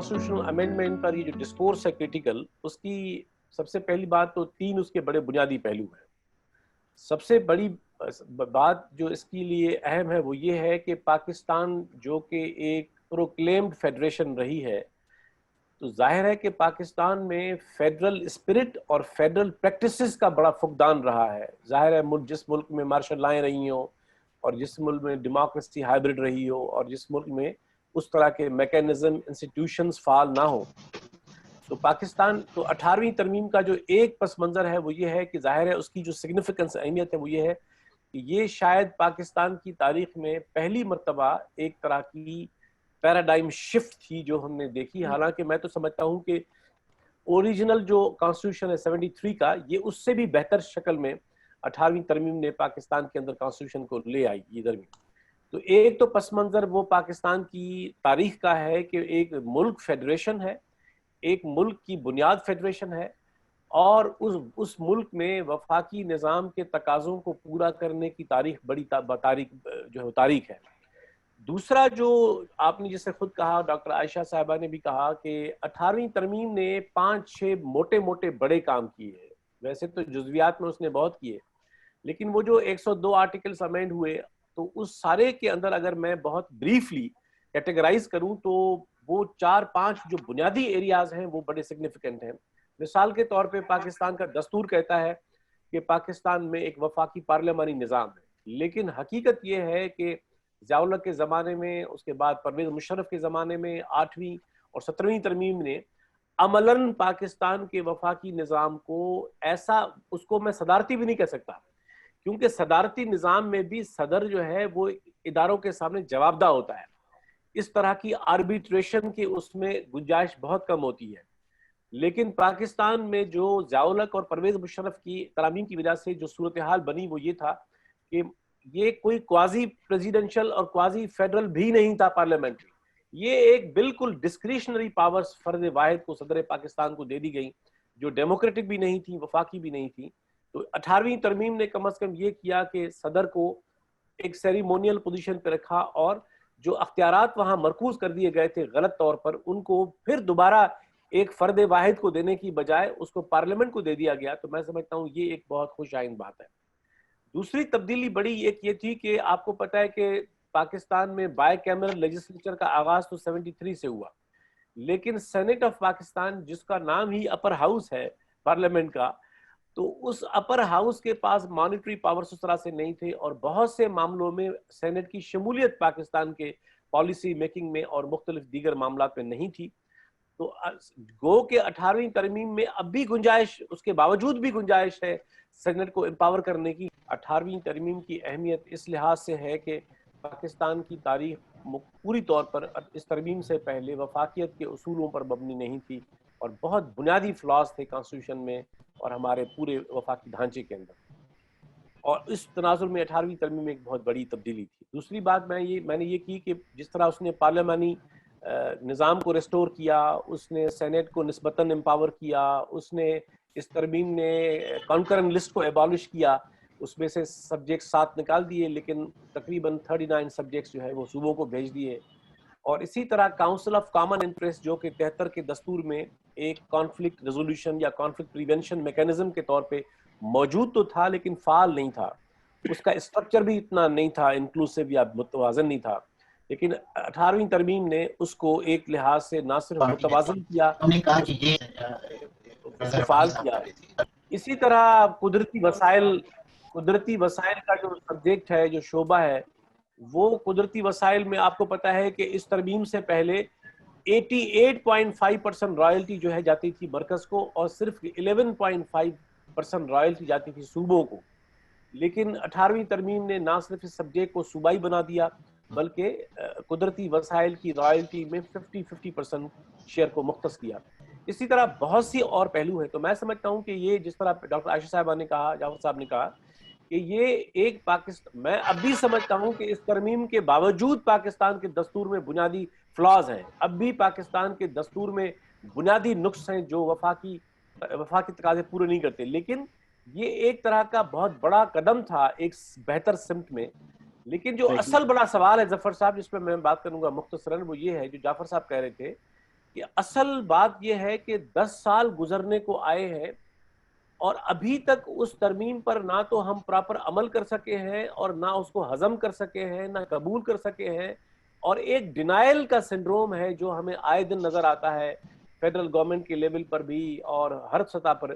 Constitutional amendment पर ये जो डिस्कोर्स है क्रिटिकल, उसकी सबसे पहली बात तो 3 उसके बड़े बुनियादी पहलू हैं। सबसे बड़ी बात जो इसके लिए अहम है वो ये है कि पाकिस्तान जो कि एक प्रोक्लेम्ड फेडरेशन रही है, तो जाहिर है कि पाकिस्तान में फेडरल स्पिरिट और फेडरल प्रैक्टिसेस का बड़ा फुकदान रहा है। जाहिर है जिस मुल्क में मार्शल लॉ रही हो और जिस मुल्क में डेमोक्रेसी हाइब्रिड रही हो और जिस मुल्क में उस तरह के मैकेनिज्म इंस्टीट्यूशंस फाल ना हो, तो पाकिस्तान तो 18वीं तरमीम का जो एक पस मंज़र है वो ये है कि जाहिर है उसकी जो सिग्निफिकेंस अहमियत है वो ये है कि ये शायद पाकिस्तान की तारीख में पहली मर्तबा एक तरह की पैराडाइम शिफ्ट थी जो हमने देखी। हालांकि मैं तो समझता हूँ कि ओरिजिनल जो कॉन्स्टिट्यूशन है 73 का, ये उससे भी बेहतर शक्ल में 18वीं तरमीम ने पाकिस्तान के अंदर कॉन्स्टिट्यूशन को ले आई इधर में। तो एक तो पस मंज़र वो पाकिस्तान की तारीख का है कि एक मुल्क फेडरेशन है, एक मुल्क की बुनियाद फेडरेशन है और उस मुल्क में वफाकी निज़ाम के तकाज़ों को पूरा करने की तारीख बड़ी तारीख है। दूसरा जो आपने जिसे खुद कहा, डॉक्टर आयशा साहिबा ने भी कहा कि 18वीं तरमीम ने 5-6 मोटे मोटे बड़े काम किए हैं। वैसे तो जुज़वियात में उसने बहुत किए, लेकिन वो जो 102 आर्टिकल्स अमेंड हुए, तो उस सारे के अंदर अगर मैं बहुत ब्रीफली कैटेगराइज करूं तो वो 4-5 जो बुनियादी एरियाज हैं वो बड़े सिग्निफिकेंट हैं। मिसाल के तौर पे पाकिस्तान का दस्तूर कहता है कि पाकिस्तान में एक वफाकी पार्लियामानी निज़ाम है, लेकिन हकीकत ये है कि ज़िया-उल-हक के ज़माने में, उसके बाद परवेज़ मुशर्रफ के ज़माने में 8वीं और 17वीं तरमीम ने अमलन पाकिस्तान के वफाकी निज़ाम को ऐसा, उसको मैं सदारती भी नहीं कह सकता, क्योंकि सदारती निज़ाम में भी सदर जो है वो इदारों के सामने जवाबदा होता है। इस तरह की आर्बिट्रेशन की उसमें गुंजाइश बहुत कम होती है। लेकिन पाकिस्तान में जो ज़िया-उल-हक और परवेज़ मुशर्रफ की तरामीम की वजह से जो सूरत हाल बनी वो ये था कि ये कोई क्वाजी प्रेसिडेंशियल और क्वाजी फेडरल भी नहीं था पार्लियामेंट्री। ये एक बिल्कुल डिस्क्रिशनरी पावर्स फर्द वाहिद को सदर पाकिस्तान को दे दी गई, जो डेमोक्रेटिक भी नहीं थी, वफाकी भी नहीं थी। तो 18वीं तरमीम ने कम अज़ कम ये किया कि सदर को एक सेरिमोनियल पोजीशन पे रखा और जो अख्तियारात वहाँ मरकूज कर दिए गए थे गलत तौर पर, उनको फिर दोबारा एक फर्द वाहिद को देने की बजाय उसको पार्लियामेंट को दे दिया गया। तो मैं समझता हूँ ये एक बहुत खुश आइंद बात है। दूसरी तब्दीली बड़ी एक ये थी कि आपको पता है कि पाकिस्तान में बाय कैमरल लेजिस्लेचर का आगाज तो 73 से हुआ, लेकिन सेनेट ऑफ पाकिस्तान जिसका नाम ही अपर हाउस है पार्लियामेंट का, तो उस अपर हाउस के पास मॉनिटरी पावर्स उस तरह से नहीं थे और बहुत से मामलों में सेनेट की शमूलियत पाकिस्तान के पॉलिसी मेकिंग में और मुख्तलिफ दीगर मामलात में नहीं थी। तो गो के 18वीं तरमीम में अब भी गुंजाइश, उसके बावजूद भी गुंजाइश है सेनेट को एम्पावर करने की। 18वीं तरमीम की अहमियत इस लिहाज से है कि पाकिस्तान की तारीख पूरी तौर पर इस तरमीम से पहले वफाकियत के उसूलों पर मबनी नहीं थी और बहुत बुनियादी फ्लॉज थे कॉन्स्टिट्यूशन में और हमारे पूरे वफाकी ढांचे के अंदर। और इस तनाजुर में 18वीं तरमीम में एक बहुत बड़ी तब्दीली थी। दूसरी बात मैंने ये की कि जिस तरह उसने पार्लियामानी निज़ाम को रिस्टोर किया, उसने सेनेट को निस्बतन एम्पावर किया, उसने इस तरमीम ने कॉन्करेंट लिस्ट को एबॉलिश किया, उसमें से सब्जेक्ट 7 निकाल दिए, लेकिन तकरीबन 39 सब्जेक्ट्स जो है वो सूबों को भेज दिए। और इसी तरह काउंसिल ऑफ कॉमन इंटरेस्ट जो कि 73 के दस्तूर में एक कॉन्फ्लिक्ट रेजोल्यूशन या कॉन्फ्लिक्ट प्रिवेंशन मैकेनिज्म के तौर पे मौजूद तो था, लेकिन फाल नहीं था, उसका स्ट्रक्चर भी इतना नहीं था, इंक्लूसिव या मुतवाज़न नहीं था। लेकिन 18वीं तरमीम ने उसको एक लिहाज से ना सिर्फ मुतवाज़न किया, उसको फाल किया। इसी तरह कुदरती वसाइल का जो सब्जेक्ट है, जो शोबा है, वो कुदरती वसाइल में आपको पता है कि इस तरमीम से पहले 88.5% रॉयल्टी जो है जाती थी मरकज को और सिर्फ 11.5% रॉयल्टी जाती थी सूबों को। लेकिन 18वीं तरमीम ने ना सिर्फ इस सब्जेक्ट को सूबाई बना दिया, बल्कि कुदरती वसाइल की रॉयल्टी में 50% शेयर को मुख्तस किया। इसी तरह बहुत सी और पहलू हैं। तो मैं समझता हूँ कि ये जिस तरह डॉक्टर आयशा साहिबा ने कहा, जाफर साहब ने कहा कि ये एक पाकिस्तान, मैं अब भी समझता हूँ कि इस तरमीम के बावजूद पाकिस्तान के दस्तूर में बुनियादी फ्लॉज हैं। अब भी पाकिस्तान के दस्तूर में बुनियादी नुक्स हैं जो वफाकी तकाज़े पूरे नहीं करते। लेकिन ये एक तरह का बहुत बड़ा कदम था एक बेहतर सिमत में। लेकिन जो असल बड़ा सवाल है जफर साहब, जिस पर मैं बात करूंगा मुख्तसरन, वो ये है जो जाफर साहब कह रहे थे کہ اصل بات یہ ہے کہ 10 سال گزرنے کو آئے ہیں اور ابھی تک اس ترمیم پر نہ تو ہم پراپر عمل کر سکے ہیں اور نہ اس کو ہضم کر سکے ہیں، نہ قبول کر سکے ہیں، اور ایک ڈینائل کا سنڈروم ہے جو ہمیں آئے دن نظر آتا ہے فیڈرل گورنمنٹ کے لیول پر بھی اور ہر سطح پر.